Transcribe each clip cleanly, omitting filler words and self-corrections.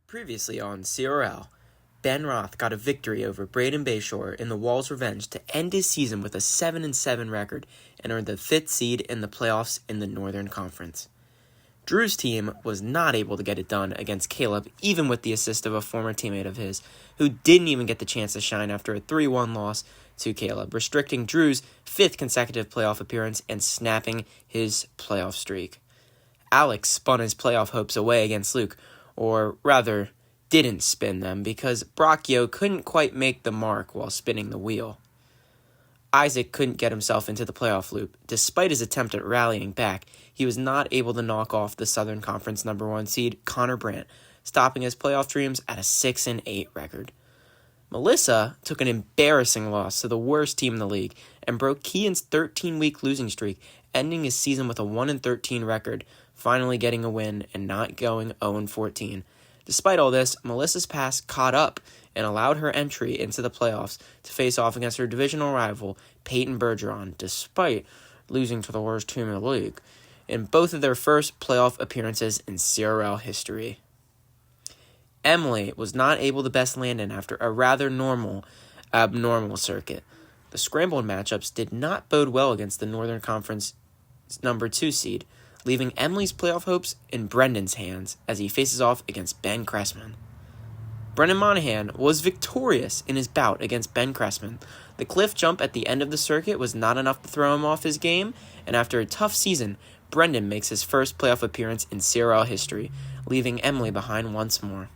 Previously on CRL, Ben Roth got a victory over Braden Bayshore in the Wall's revenge to end his season with a 7-7 record and earned the 5th seed in the playoffs in the Northern Conference. Drew's team was not able to get it done against Caleb, even with the assist of a former teammate of his, who didn't even get the chance to shine after a 3-1 loss to Caleb, restricting Drew's 5th consecutive playoff appearance and snapping his playoff streak. Alex spun his playoff hopes away against Luke, or rather, didn't spin them because Bracchio couldn't quite make the mark while spinning the wheel. Isaac couldn't get himself into the playoff loop. Despite his attempt at rallying back, he was not able to knock off the Southern Conference number 1 seed, Connor Brandt, stopping his playoff dreams at a 6-8 record. Melissa took an embarrassing loss to the worst team in the league and broke Kean's 13-week losing streak, ending his season with a 1-13 record, finally getting a win and not going 0-14. Despite all this, Melissa's pass caught up and allowed her entry into the playoffs to face off against her divisional rival, Peyton Bergeron, despite losing to the worst team in the league, in both of their first playoff appearances in CRL history. Emily was not able to best Landon after a rather abnormal circuit. The scrambled matchups did not bode well against the Northern Conference number 2 seed, leaving Emily's playoff hopes in Brendan's hands as he faces off against Ben Cressman. Brendan Monahan was victorious in his bout against Ben Cressman. The cliff jump at the end of the circuit was not enough to throw him off his game, and after a tough season, Brendan makes his first playoff appearance in CRL history, leaving Emily behind once more.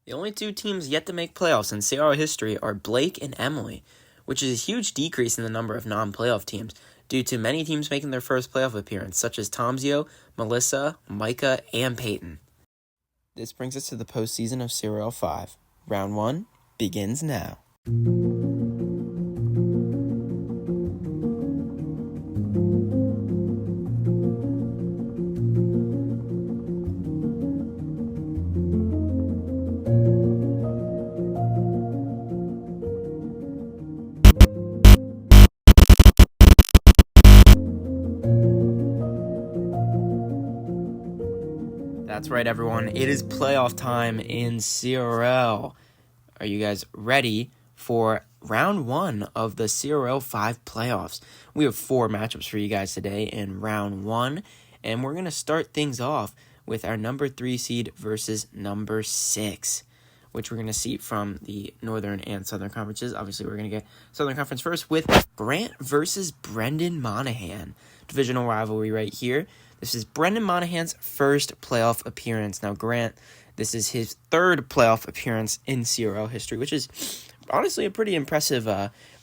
The only 2 teams yet to make playoffs in CRL history are Blake and Emily, which is a huge decrease in the number of non-playoff teams due to many teams making their first playoff appearance, such as Tomzio, Melissa, Micah, and Peyton. This brings us to the postseason of CRL 5. Round 1 begins now. That's right, everyone. It is playoff time in CRL. Are you guys ready for round 1 of the CRL 5 playoffs? We have 4 matchups for you guys today in round 1, and we're going to start things off with our number 3 seed versus number 6, which we're going to see from the Northern and Southern Conferences. Obviously, we're going to get Southern Conference first with Grant versus Brendan Monahan. Divisional rivalry right here. This is Brendan Monahan's first playoff appearance. Now, Grant, this is his 3rd playoff appearance in CRL history, which is honestly a pretty impressive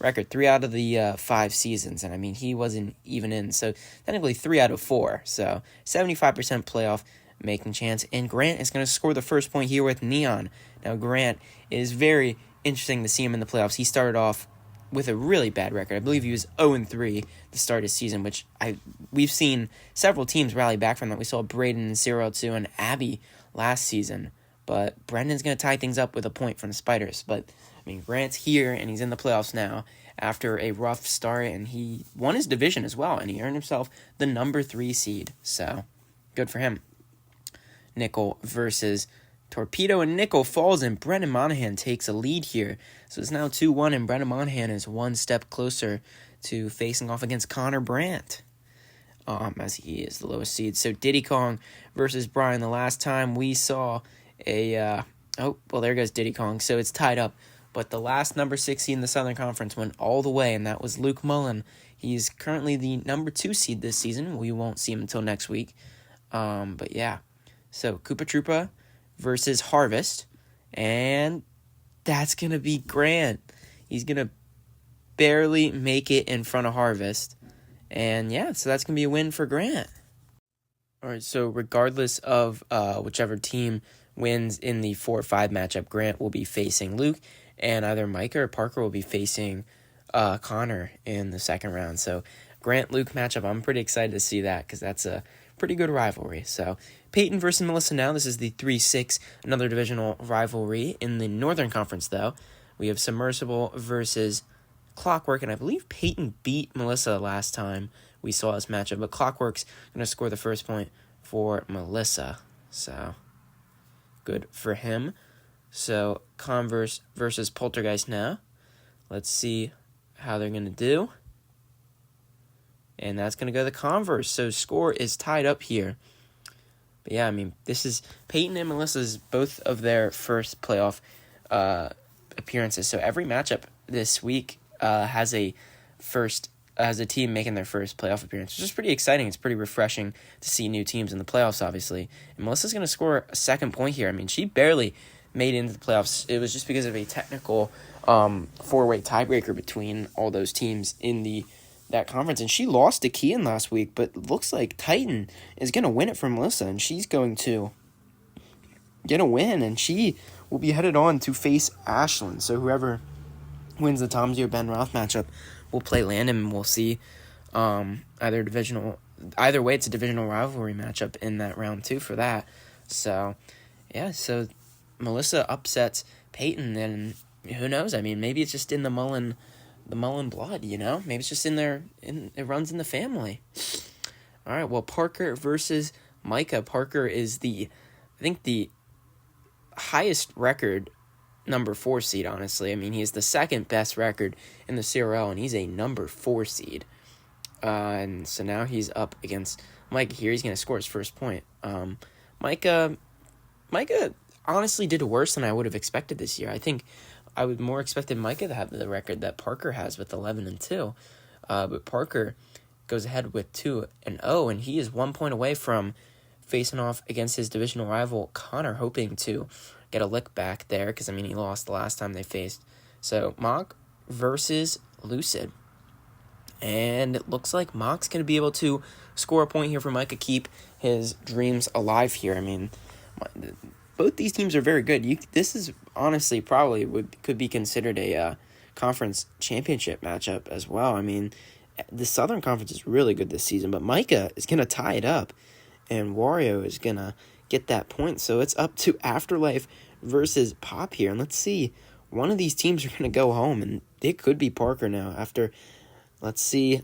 record. 3 out of the 5 seasons, and I mean, he wasn't even in, so technically 3 out of 4. So 75% playoff making chance, and Grant is going to score the first point here with Neon. Now, Grant, it is very interesting to see him in the playoffs. He started off with a really bad record. I believe he was 0-3 to start his season, which we've seen several teams rally back from that. We saw Braden in CRL 2 and Abby last season, but Brendan's going to tie things up with a point from the Spiders. But, I mean, Grant's here, and he's in the playoffs now after a rough start, and he won his division as well, and he earned himself the number 3 seed, so good for him. Nickel versus Torpedo, and Nickel falls, and Brendan Monahan takes a lead here. So it's now 2-1, and Brendan Monahan is one step closer to facing off against Connor Brandt, as he is the lowest seed. So Diddy Kong versus Brian. The last time we saw there goes Diddy Kong. So it's tied up. But the last number 6 seed in the Southern Conference went all the way, and that was Luke Mullen. He's currently the number 2 seed this season. We won't see him until next week. But yeah. So Koopa Troopa versus Harvest, and that's going to be Grant. He's going to barely make it in front of Harvest, and yeah, so that's going to be a win for Grant. All right, so regardless of whichever team wins in the 4-5 matchup, Grant will be facing Luke, and either Micah or Parker will be facing Connor in the second round. So Grant-Luke matchup, I'm pretty excited to see that because that's a pretty good rivalry. So Peyton versus Melissa now. This is the 3-6, another divisional rivalry. In the Northern Conference, though, we have Submersible versus Clockwork, and I believe Peyton beat Melissa last time we saw this matchup, but Clockwork's going to score the first point for Melissa. So good for him. So Converse versus Poltergeist now. Let's see how they're going to do. And that's going to go to the Converse. So score is tied up here. But yeah, I mean, this is Peyton and Melissa's both of their first playoff appearances. So every matchup this week has a team making their first playoff appearance, which is pretty exciting. It's pretty refreshing to see new teams in the playoffs, obviously. And Melissa's going to score a second point here. I mean, she barely made it into the playoffs. It was just because of a technical four-way tiebreaker between all those teams in that conference. And she lost to Kian last week, but looks like Titan is going to win it from Melissa, and she's going to get a win, and she will be headed on to face Ashlyn. So whoever wins the Tomsy or Ben Roth matchup will play Landon, and we'll see either way, it's a divisional rivalry matchup in that round 2 for that. So, yeah, so Melissa upsets Peyton, and who knows? I mean, maybe it's just in the Mullen blood, you know? Maybe it's just it runs in the family. All right, well, Parker versus Micah. Parker is the highest record number 4 seed, honestly. I mean, he's the second best record in the CRL, and he's a number 4 seed. And so now he's up against Micah here. He's going to score his first point. Micah honestly did worse than I would have expected this year. I think I would more expected Micah to have the record that Parker has with 11-2. But Parker goes ahead with 2-0, and he is 1 point away from facing off against his divisional rival, Connor, hoping to get a lick back there, because, I mean, he lost the last time they faced. So, Mock versus Lucid. And it looks like Mock's going to be able to score a point here for Micah, keep his dreams alive here. I mean, both these teams are very good. This is honestly probably could be considered a conference championship matchup as well. I mean, the Southern Conference is really good this season, but Micah is going to tie it up, and Wario is going to get that point. So it's up to Afterlife versus Pop here. And let's see, one of these teams are going to go home, and it could be Parker now after, let's see,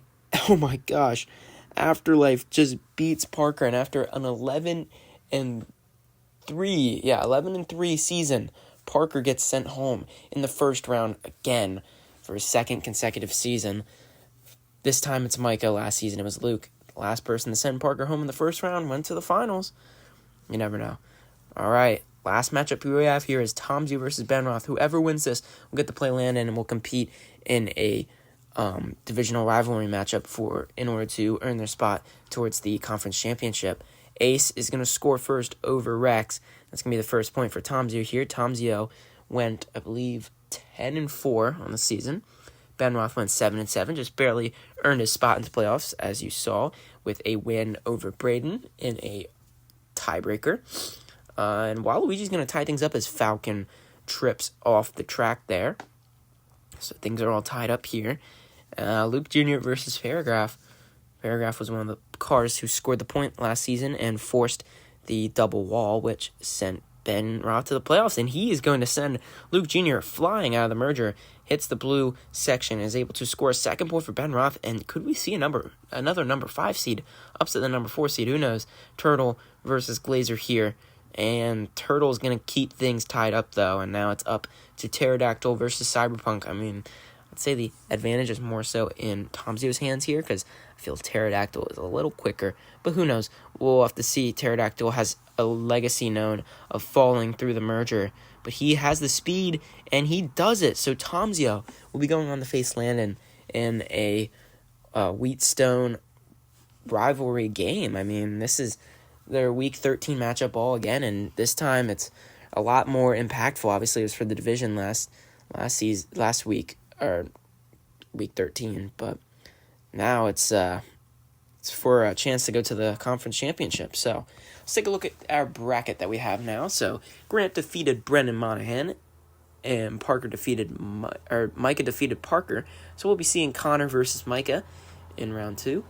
oh my gosh, Afterlife just beats Parker, and after an 11-3 season, Parker gets sent home in the first round again for a second consecutive season. This time it's Micah. Last season it was Luke. The last person to send Parker home in the first round went to the finals. You never know. All right, last matchup we have here is Tomsy versus Ben Roth. Whoever wins this will get to play Landon and will compete in a divisional rivalry matchup in order to earn their spot towards the conference championship. Ace is going to score first over Rex. That's going to be the first point for Tomzio here. Tomzio went, I believe, 10-4 on the season. Ben Roth went 7-7, just barely earned his spot into playoffs, as you saw, with a win over Braden in a tiebreaker. And Waluigi's going to tie things up as Falcon trips off the track there. So things are all tied up here. Luke Jr. versus Paragraph. Paragraph was one of the cars who scored the point last season and forced the double wall, which sent Ben Roth to the playoffs. And he is going to send Luke Jr. flying out of the merger, hits the blue section, is able to score a second point for Ben Roth. And could we see another number 5 seed upset the number 4 seed? Who knows? Turtle versus Glazer here. And Turtle's going to keep things tied up, though. And now it's up to Pterodactyl versus Cyberpunk. I mean, I'd say the advantage is more so in Tomzio's hands here, because I feel Pterodactyl is a little quicker. But who knows? We'll have to see. Pterodactyl has a legacy known of falling through the merger. But he has the speed, and he does it. So Tomzio will be going on to face Landon in a Wheatstone rivalry game. I mean, this is their Week 13 matchup all again, and this time it's a lot more impactful. Obviously, it was for the division last week, or Week 13, but now it's for a chance to go to the conference championship. So let's take a look at our bracket that we have now. So Grant defeated Brendan Monahan, and Micah defeated Parker. So we'll be seeing Connor versus Micah in round 2,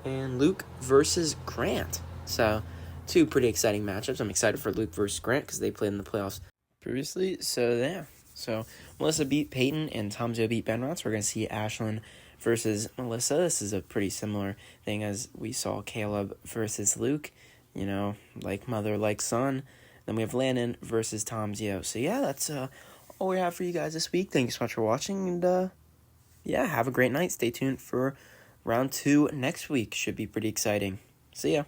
and Luke versus Grant. So 2 pretty exciting matchups. I'm excited for Luke versus Grant because they played in the playoffs previously. So yeah. So Melissa beat Peyton and Tomzio beat Ben Roth. So we're going to see Ashlyn versus Melissa. This is a pretty similar thing as we saw Caleb versus Luke. You know, like mother, like son. Then we have Landon versus Tom's Yo. So yeah, that's all we have for you guys this week. Thank you so much for watching, and yeah, have a great night. Stay tuned for round 2 next week. Should be pretty exciting. See ya.